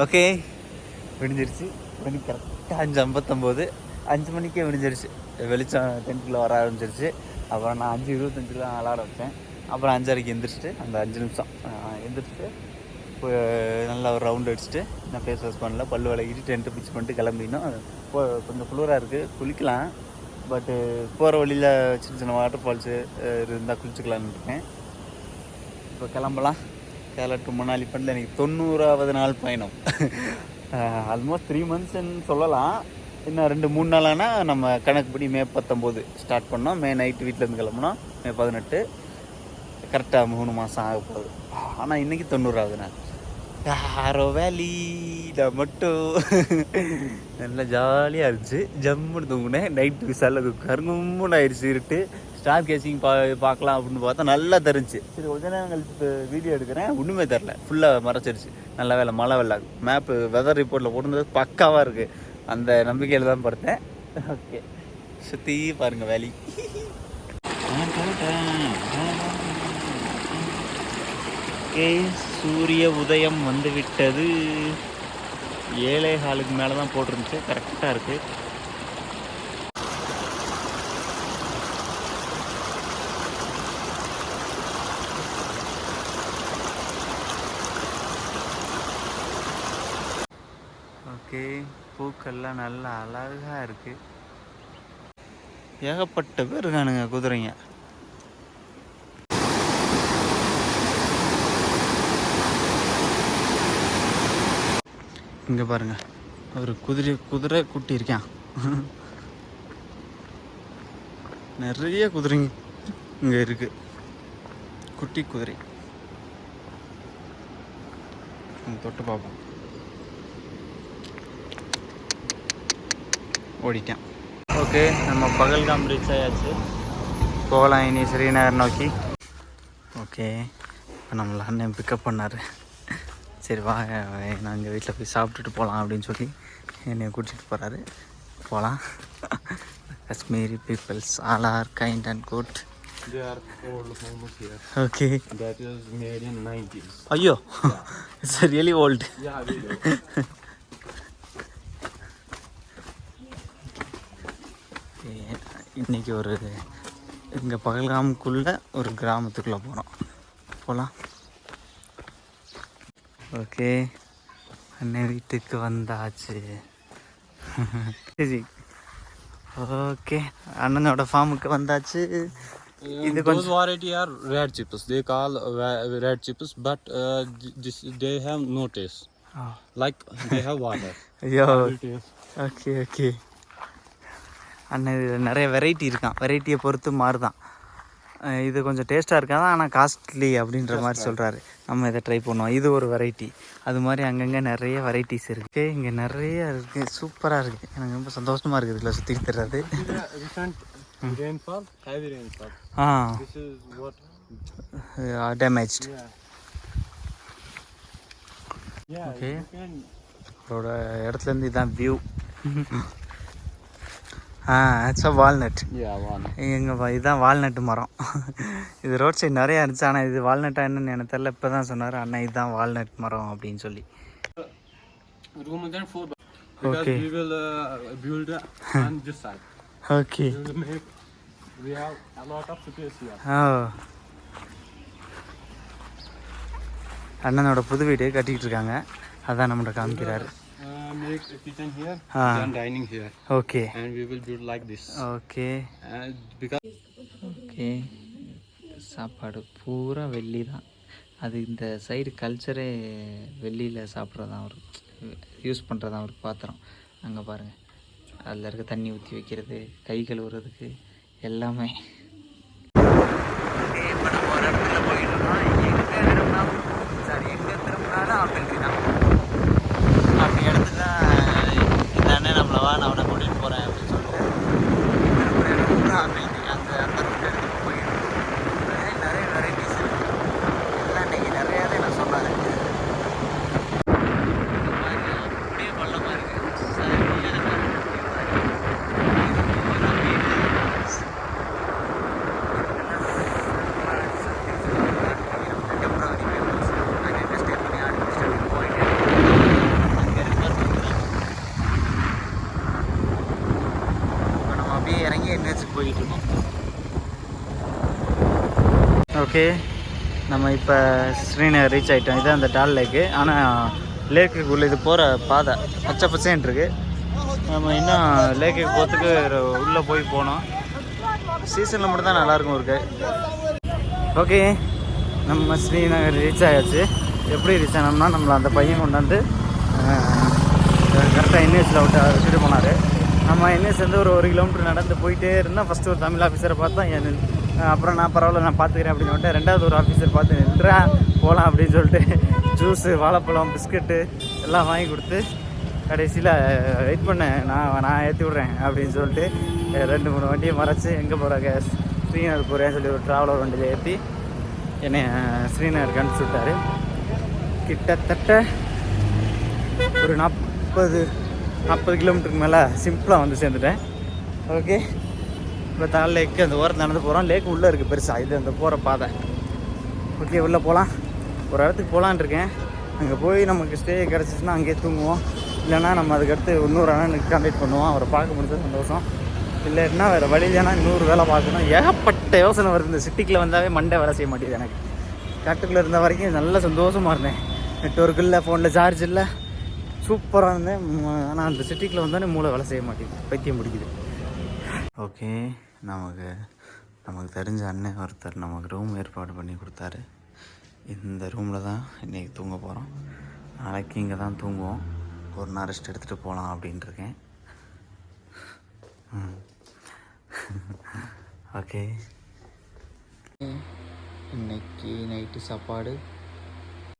Okay, விடிஞ்சிருச்சு. மணி கரெக்டாக 5:59. 5 மணிக்கே விடிஞ்சிருச்சு. வெளிச்சம் டென்ட்டில் வர ஆரம்பிச்சிருச்சு. அப்புறம் நான் 5:25 தான் அலாரம் வச்சேன். அப்புறம் 5:30க்கு எந்திரிச்சிட்டு அந்த 5 நிமிஷம் எந்திரிச்சிட்டு நல்லா ஒரு ரவுண்ட் அடிச்சுட்டு நான் ஃபேஸ் வாஷ் பண்ணல, பல் விளக்கிட்டு டென்ட்டு பிச் பண்ணிட்டு கிளம்பினோம். இப்போ கொஞ்சம் குளிராக இருக்குது, குளிக்கலாம். பட்டு போகிற வழியில் சின்ன சின்ன வாட்டர் ஃபால்ஸு இருந்தால் குளிச்சுக்கலான்னு இருக்கேன். இப்போ கிளம்பலாம். கேரளா டு மணாலி பண்ணல எனக்கு 90வது நாள் பயணம். ஆல்மோஸ்ட் 3 monthsன்னு சொல்லலாம். இன்னும் 2-3 நாள் ஆனால் நம்ம கணக்குப்படி மே 19 ஸ்டார்ட் பண்ணோம். மே நைட்டு வீட்டிலேருந்து கிளம்புனோம். மே 18 கரெக்டாக 3 மாதம் ஆக போகுது. ஆனால் இன்றைக்கி 90வது நாள். யாரோ வேலியில் மட்டும் நல்லா ஜாலியாக இருந்துச்சு. ஜம்முன்னு தூங்குனேன். நைட்டு விசாலில் கருங்கும்முன்னு ஆயிடுச்சு. இருட்டு ஸ்டார் கேசிங் பார்க்கலாம் அப்படின்னு பார்த்தா நல்லா தெரிஞ்சு. சரி கொஞ்ச நேரம் கழிச்சு வீடியோ எடுக்கிறேன், ஒன்றுமே தெரில, ஃபுல்லாக மறைச்சிருச்சு. நல்ல வேலை மழை வெள்ளாது. மேப்பு வெதர் ரிப்போர்ட்டில் போட்டுருந்தது பக்காவாக இருக்குது. அந்த நம்பிக்கையில் தான் படுத்தேன். ஓகே, சுற்றி பாருங்கள் வேலி. ஓகே, சூரிய உதயம் வந்து விட்டது. 7:15 மேலே தான் போட்டிருந்துச்சு. கரெக்டாக இருக்குது. ஓகே, பூக்கள்லாம் நல்லா அழகாக இருக்குது. ஏகப்பட்ட பேர் இருக்கானுங்க குதிரைங்க. இங்கே பாருங்கள், ஒரு குதிரை குட்டி இருக்கான். நிறைய குதிரைங்க இங்கே இருக்குது, குட்டி குதிரை. தொட்டு பார்ப்போம். ஓடிட்டேன். ஓகே, நம்ம பகல்காம் ரீச் ஆயாச்சு. போகலாம் இனி ஸ்ரீநகர் நோக்கி. ஓகே, இப்போ நம்மளை அண்ணன் பிக்கப் பண்ணார். சரி வா, நான் எங்கள் வீட்டில் போய் சாப்பிட்டுட்டு போகலாம் அப்படின்னு சொல்லி என்னை கூட்டிகிட்டு போகிறாரு. போகலாம். Kashmiri peoples all are kind and good. They are old homes here. Okay. That is made in 90s. Ayyo. Yeah. It's really old. Yeah, really old. இன்றைக்கி ஒரு இங்கே பகல்காமுக்குள்ளே ஒரு கிராமத்துக்குள்ளே போகலாம். ஓகே, அண்ணன் வீட்டுக்கு வந்தாச்சு. சரி, ஓகே, அண்ணனோட ஃபார்முக்கு வந்தாச்சு. Those variety are red chips. They call red chips, but they have no taste. Like they have water. ஐயோ, ஓகே ஓகே. அண்ணன் இதில் நிறைய வெரைட்டி இருக்கான். வெரைட்டியை பொறுத்து மாறுதான். இது கொஞ்சம் டேஸ்ட்டாக இருக்காதான், ஆனால் காஸ்ட்லி அப்படின்ற மாதிரி சொல்கிறாரு. நம்ம இதை ட்ரை பண்ணுவோம். இது ஒரு வெரைட்டி. அது மாதிரி அங்கங்கே நிறைய வெரைட்டிஸ் இருக்குது. இங்கே நிறைய இருக்குது, சூப்பராக இருக்குது. எனக்கு ரொம்ப சந்தோஷமாக இருக்குது இதில் சுற்றி தர்றது. Rainfall, heavy rainfall. This is what damaged. Yeah. Okay, அவரோட இடத்துலேருந்து இதுதான் வியூ. It's a walnut. எங்கள் இதுதான் வால்நட்டு மரம். இது ரோட் சைடு நிறையா இருந்துச்சு, ஆனால் இது வால்நட்டாக என்னன்னு எனக்கு தெரியல. இப்போ தான் சொன்னார் அண்ணன் இதுதான் வால்நட் மரம் அப்படின்னு சொல்லி. Okay. We will build on this side. Okay. We have a lot of space here. அண்ணனோட புது வீடு கட்டிக்கிட்டு இருக்காங்க, அதான் நம்மகிட்ட காமிக்கிறாரு. Make a kitchen here and dining here. Okay. And we will build like this. Okay. Because okay, சாப்பாடு பூரா வெள்ளி தான். அது இந்த சைடு கல்ச்சரே வெள்ளியில் சாப்பிட்றதான், அவர் யூஸ் பண்ணுறதான் அவருக்கு பாத்திரம். அங்கே பாருங்கள், அதில் இருக்க தண்ணி ஊற்றி வைக்கிறது, கை கழுவுறதுக்கு எல்லாமே. இப்போ நம்ம ஒரு இடத்துல போயிட்டோம்னா எங்கே திரும்பினாலும் அப்படி தான். அப்படி இடத்துல இந்த அண்ணன் நம்மளை வா, நான் அவனை கூட்டிகிட்டு போகிறேன் அப்படின்னு சொல்லிட்டு திரும்ப இடம் பூரா அப்படி அந்த ரூட் எடுத்துகிட்டு போயிடும். நிறைய வெரைட்டிஸ் இருக்குது. எல்லாம் இன்றைக்கி நிறையாவே நான் சொன்னார். அப்படியே பள்ளமாக இருக்குது, சரியான போயிட்டு இருக்கோம். ஓகே, நம்ம இப்போ ஸ்ரீநகர் ரீச் ஆகிட்டோம். இது அந்த டால் லேக்கு. ஆனால் லேக்குக்குள்ளே இது போகிற பாதை பச்சை பச்சைன்னு இருக்குது. நம்ம இன்னும் லேக்குக்கு போகிறதுக்கு உள்ளே போய் போனோம். சீசனில் மட்டும் தான் நல்லாயிருக்கும் இருக்கு. ஓகே, நம்ம ஸ்ரீநகர் ரீச் ஆயாச்சு. எப்படி ரீச் ஆனோம்னா, நம்மளை அந்த பையன் கொண்டாந்து கரெக்டாக என்எஸில் விட்டுட்டு போனார். நம்ம என்எஸ்லேருந்து ஒரு 1 கிலோமீட்டர் நடந்து போயிட்டே இருந்தால் ஃபஸ்ட்டு ஒரு தமிழ் ஆஃபீஸரை பார்த்தா அப்புறம் நான் பரவாயில்ல நான் பார்த்துக்கிறேன் அப்படின்னு சொல்லிட்டு ரெண்டாவது ஒரு ஆஃபீஸர் பார்த்து நின்றா போகலாம் அப்படின்னு சொல்லிட்டு ஜூஸு, வாழைப்பழம், பிஸ்கட்டு எல்லாம் வாங்கி கொடுத்து கடைசியில் வெயிட் பண்ணேன், நான் ஏற்றி விட்றேன் அப்படின்னு சொல்லிட்டு 2-3 வண்டியை மறைச்சி எங்கே போகிறாங்க, ஸ்ரீநகர் போகிறேன்னு சொல்லி ஒரு ட்ராவலர் வண்டியில் ஏற்றி என்னை ஸ்ரீநகருக்கு அனுப்பிச்சி விட்டார். கிட்டத்தட்ட ஒரு 40 கிலோமீட்டருக்கு மேலே சிம்பிளாக வந்து சேர்ந்துட்டேன். ஓகே, இப்போ தால் லேக்கு அந்த ஓரத்தில் நடந்து போகிறோம். லேக்கு உள்ளே இருக்குது பெருசாக, இது அந்த போகிற பாதை. ஓகே, உள்ளே போகலாம். ஒரு இடத்துக்கு போகலான் இருக்கேன். அங்கே போய் நமக்கு ஸ்டே கிடச்சிச்சின்னா அங்கேயே தூங்குவோம். இல்லைனா நம்ம அதுக்கடுத்து இன்னொரு அண்ணனுக்கு கான்டாக்ட் பண்ணுவோம். அவரை பார்க்க முடிஞ்சது சந்தோஷம். இல்லைன்னா வேறு வழி இல்லைன்னா இன்னொரு வேலை பார்க்கணும். ஏகப்பட்ட யோசனை வருது. இந்த சிட்டிக்குள்ளே வந்தாவே மண்டை வேலை செய்ய மாட்டேங்குது எனக்கு. காட்டுக்குள்ளே இருந்த வரைக்கும் நல்ல சந்தோஷமாக இருந்தேன். நெட்ஒர்க் இல்லை, ஃபோனில் சார்ஜ் இல்லை, சூப்பராக இருந்தேன். ஆனால் அந்த சிட்டிக்குள்ளே வந்தோடனே மூளை வேலை செய்ய மாட்டேங்குது, பைத்தியம் பிடிக்குது. ஓகே, நமக்கு தெரிஞ்ச அண்ணன் ஒருத்தர் நமக்கு ரூம் ஏற்பாடு பண்ணி கொடுத்தாரு. இந்த ரூமில் தான் இன்றைக்கி தூங்க போகிறோம். நாளைக்கு இங்கே தான் தூங்குவோம். ஒரு நாள் ரெஸ்ட் எடுத்துகிட்டு போகலாம் அப்படின்ட்டுருக்கேன். ஓகே, இன்னைக்கு நைட்டு சாப்பாடு